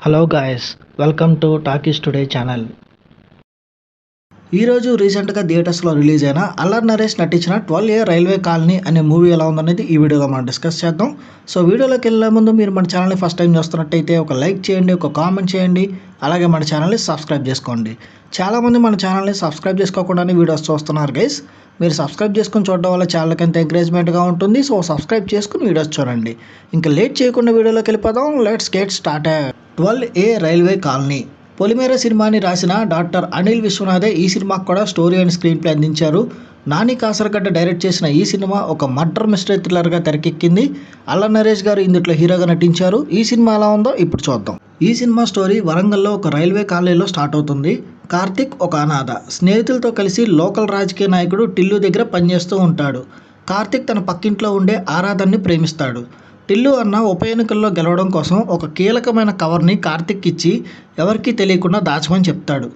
Hello guys, welcome to talkies today channel. ఈరోజు రీసెంట్గా థియేటర్స్లో రిలీజ్ అయిన అల్లరి నరేష్ నటించిన 12A రైల్వే కాలనీ అనే మూవీ ఎలా ఉందనేది ఈ వీడియోలో మనం డిస్కస్ చేద్దాం. సో వీడియోలోకి వెళ్ళే ముందు మీరు మన ఛానల్ని ఫస్ట్ టైం చూస్తున్నట్టయితే ఒక లైక్ చేయండి, ఒక కామెంట్ చేయండి, అలాగే మన ఛానల్ని సబ్స్క్రైబ్ చేసుకోండి. చాలామంది మన ఛానల్ని సబ్స్క్రైబ్ చేసుకోకుండానే వీడియోస్ చూస్తున్నారు గైస్. మీరు సబ్స్క్రైబ్ చేసుకుని చూడడం వల్ల ఛానల్కి ఎంత ఎంకరేజ్మెంట్గా ఉంటుంది. సో సబ్స్క్రైబ్ చేసుకుని వీడియోస్ చూడండి. ఇంకా లేట్ చేయకుండా వీడియోలోకి వెళ్ళిపోదాం. Let's get started. 12A railway colony Polimera సినిమాని రాసిన డాక్టర్ అనిల్ విశ్వనాథే ఈ సినిమాకు కూడా స్టోరీ అండ్ స్క్రీన్ ప్లే అందించారు. నాని కాసరగడ్డ డైరెక్ట్ చేసిన ఈ సినిమా ఒక మర్డర్ మిస్టరీ థ్రిల్లర్గా తెరకెక్కింది. అల్లరి నరేష్ గారు ఇందులో హీరోగా నటించారు. ఈ సినిమా ఎలా ఉందో ఇప్పుడు చూద్దాం. ఈ సినిమా స్టోరీ వరంగల్లో ఒక రైల్వే కాలనీలో స్టార్ట్ అవుతుంది. కార్తిక్ ఒక అనాథ, స్నేహితులతో కలిసి లోకల్ రాజకీయ నాయకుడు టిల్లు దగ్గర పనిచేస్తూ ఉంటాడు. కార్తిక్ తన పక్కింట్లో ఉండే ఆరాధన్ని ప్రేమిస్తాడు. టిల్లు అన్న ఉప ఎన్నికల్లో గెలవడం కోసం ఒక కీలకమైన కవర్ని కార్తిక్ ఇచ్చి ఎవరికీ తెలియకుండా దాచమని చెప్తాడు.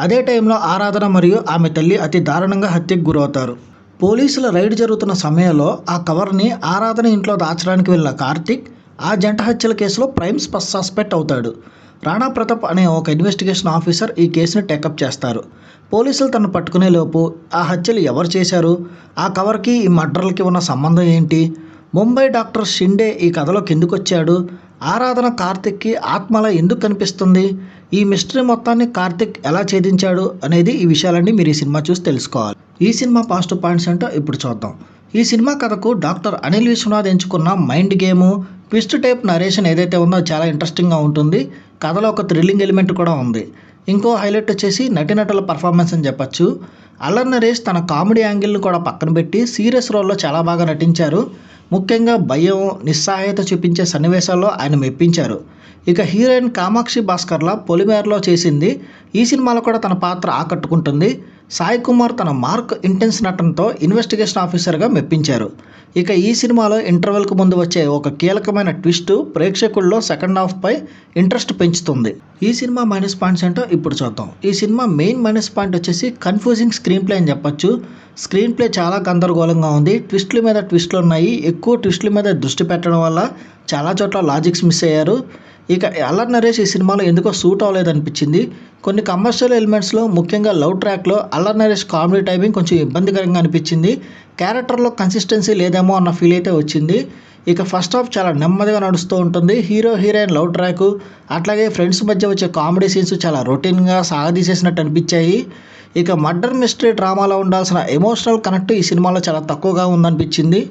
అదే టైంలో ఆరాధన మరియు ఆమె తల్లి అతి దారుణంగా హత్యకు గురవుతారు. పోలీసుల రైడ్ జరుగుతున్న సమయంలో ఆ కవర్ని ఆరాధన ఇంట్లో దాచడానికి వెళ్ళిన కార్తిక్ ఆ జంట హత్యల కేసులో ప్రైమ్ సస్పెక్ట్ అవుతాడు. రాణా ప్రతాప్ అనే ఒక ఇన్వెస్టిగేషన్ ఆఫీసర్ ఈ కేసుని టేకప్ చేస్తారు. పోలీసులు తనను పట్టుకునే లోపు ఆ హత్యలు ఎవరు చేశారు, ఆ కవర్కి ఈ మర్డర్లకి ఉన్న సంబంధం ఏంటి, ముంబై డాక్టర్ షిండే ఈ కథలోకి ఎందుకు వచ్చాడు, ఆరాధన కార్తిక్కి ఆత్మలా ఎందుకు కనిపిస్తుంది, ఈ మిస్టరీ మొత్తాన్ని కార్తిక్ ఎలా ఛేదించాడు అనేది ఈ విషయాలన్నీ మీరు ఈ సినిమా చూసి తెలుసుకోవాలి. ఈ సినిమా పాజిటివ్ పాయింట్స్ ఏంటో ఇప్పుడు చూద్దాం. ఈ సినిమా కథకు డాక్టర్ అనిల్ విశ్వనాథ్ ఎంచుకున్న mind game, twist type narration ఏదైతే ఉందో చాలా ఇంట్రెస్టింగ్గా ఉంటుంది. కథలో ఒక థ్రిల్లింగ్ ఎలిమెంట్ కూడా ఉంది. ఇంకో హైలైట్ వచ్చేసి నటీనటుల పర్ఫార్మెన్స్ అని చెప్పచ్చు. అల్లరి నరేష్ తన కామెడీ యాంగిల్ని కూడా పక్కన పెట్టి సీరియస్ రోల్లో చాలా బాగా నటించారు. ముఖ్యంగా భయం, నిస్సహాయత చూపించే సన్నివేశాల్లో ఆయన మెప్పించారు. ఇక హీరోయిన్ కామాక్షి భాస్కర్లా పొలిమేరలో చేసింది ఈ సినిమాలో కూడా తన పాత్ర ఆకట్టుకుంటుంది. సాయి కుమార్ తన మార్క్ ఇంటెన్స్ నటనతో ఇన్వెస్టిగేషన్ ఆఫీసర్గా మెప్పించారు. ఇక ఈ సినిమాలో ఇంటర్వెల్కు ముందు వచ్చే ఒక కీలకమైన ట్విస్ట్ ప్రేక్షకుల్లో సెకండ్ హాఫ్పై ఇంట్రెస్ట్ పెంచుతుంది. ఈ సినిమా మైనస్ పాయింట్స్ ఏంటో ఇప్పుడు చూద్దాం. ఈ సినిమా మెయిన్ మైనస్ పాయింట్ వచ్చేసి కన్ఫ్యూజింగ్ స్క్రీన్ ప్లే అని చెప్పొచ్చు. స్క్రీన్ ప్లే చాలా గందరగోళంగా ఉంది. ట్విస్టుల మీద ట్విస్టులు ఉన్నాయి. ఎక్కువ ట్విస్టుల మీద దృష్టి పెట్టడం వల్ల చాలా చోట్ల లాజిక్స్ మిస్ అయ్యారు. ఇక అల్లరి నరేష్ ఈ సినిమాలో ఎందుకో సూట్ అవ్వలేదనిపించింది. కొన్ని కమర్షియల్ ఎలిమెంట్స్లో, ముఖ్యంగా లవ్ ట్రాక్లో అల్లరి నరేష్ కామెడీ టైమింగ్ కొంచెం ఇబ్బందికరంగా అనిపించింది. క్యారెక్టర్లో కన్సిస్టెన్సీ లేదేమో అన్న ఫీల్ అయితే వచ్చింది. ఇక ఫస్ట్ హాఫ్ చాలా నెమ్మదిగా నడుస్తూ ఉంటుంది. హీరో హీరోయిన్ లవ్ ట్రాక్, అట్లాగే ఫ్రెండ్స్ మధ్య వచ్చే కామెడీ సీన్స్ చాలా రొటీన్గా సాగదీసేసినట్టు అనిపించాయి. ఇక మర్డర్ మిస్టరీ డ్రామాలో ఉండాల్సిన ఎమోషనల్ కనెక్ట్ ఈ సినిమాలో చాలా తక్కువగా ఉందనిపించింది.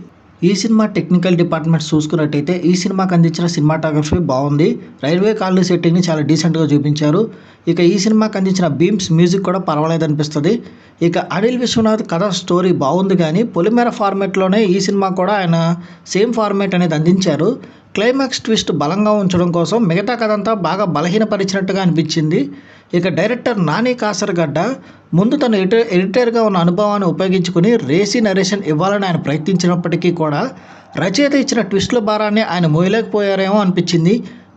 ఈ సినిమా టెక్నికల్ డిపార్ట్మెంట్స్ చూసుకున్నట్టయితే ఈ సినిమాకి అందించిన సినిమాటోగ్రఫీ బాగుంది. రైల్వే కాలనీ సెట్టింగ్ని చాలా డీసెంట్గా చూపించారు. ఇక ఈ సినిమాకి అందించిన బీమ్స్ మ్యూజిక్ కూడా పర్వాలేదు అనిపిస్తుంది. ఇక అనిల్ విశ్వనాథ్ కథ స్టోరీ బాగుంది, కానీ పొలిమేర ఫార్మేట్లోనే ఈ సినిమా కూడా ఆయన సేమ్ ఫార్మేట్ అనేది అందించారు. క్లైమాక్స్ ట్విస్ట్ బలంగా ఉంచడం కోసం మిగతా కథ అంతా బాగా బలహీనపరిచినట్టుగా అనిపించింది. ఇక డైరెక్టర్ నాని కాసరగడ్డ ముందు తన ఎడిటర్గా ఉన్న అనుభవాన్ని ఉపయోగించుకుని రేసీ నరేషన్ ఇవ్వాలని ఆయన ప్రయత్నించినప్పటికీ కూడా రచయిత ఇచ్చిన ట్విస్టుల భారాన్ని ఆయన మోయలేకపోయారేమో అనిపించింది.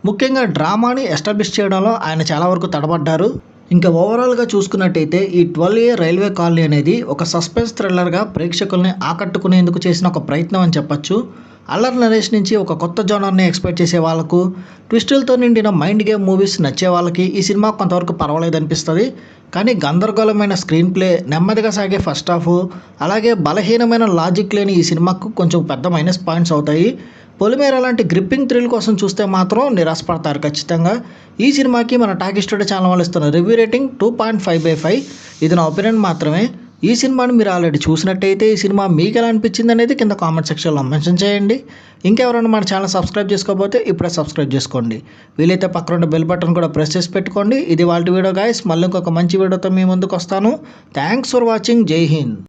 ముఖ్యంగా డ్రామాని ఎస్టాబ్లిష్ చేయడంలో ఆయన చాలా వరకు తడబడ్డారు. ఇంకా ఓవరాల్గా చూసుకున్నట్టయితే ఈ 12A రైల్వే కాలనీ అనేది ఒక సస్పెన్స్ థ్రిల్లర్గా ప్రేక్షకుల్ని ఆకట్టుకునేందుకు చేసిన ఒక ప్రయత్నం అని చెప్పచ్చు. అల్లరి నరేష్ నుంచి ఒక కొత్త జోనర్ని ఎక్స్పెక్ట్ చేసే వాళ్ళకు, ట్విస్టులతో నిండిన మైండ్ గేమ్ మూవీస్ నచ్చే వాళ్ళకి ఈ సినిమా కొంతవరకు పర్వాలేదు అనిపిస్తుంది. కానీ గందరగోళమైన స్క్రీన్ ప్లే, నెమ్మదిగా సాగే ఫస్ట్ హాఫ్, అలాగే బలహీనమైన లాజిక్ లేని ఈ సినిమాకు కొంచెం పెద్ద మైనస్ పాయింట్స్ అవుతాయి. పొలిమేర లాంటి గ్రిప్పింగ్ థ్రిల్ కోసం చూస్తే మాత్రం నిరాశపడతారు ఖచ్చితంగా. ఈ సినిమాకి మన టాకీస్ టుడే ఛానల్ వాళ్ళు ఇస్తున్న రివ్యూ రేటింగ్ 2.5/5. ఇది నా ఒపీనియన్ మాత్రమే. ఈ సినిమాని మీరు ఆల్రెడీ చూసినట్టయితే ఈ సినిమా మీకు ఎలా అనిపించింది అనేది కింద కామెంట్ సెక్షన్లో మెన్షన్ చేయండి. ఇంకెవరైనా మన ఛానల్ సబ్స్క్రైబ్ చేసుకోకపోతే ఇప్పుడే సబ్స్క్రైబ్ చేసుకోండి. వీలైతే పక్కన ఉన్న బెల్ బటన్ కూడా ప్రెస్ చేసి పెట్టుకోండి. ఇది వాళ్ళ వీడియో గాయస్. మళ్ళీ ఇంకొక మంచి వీడియోతో మీ ముందుకు వస్తాను. Thanks for watching. జై హింద్.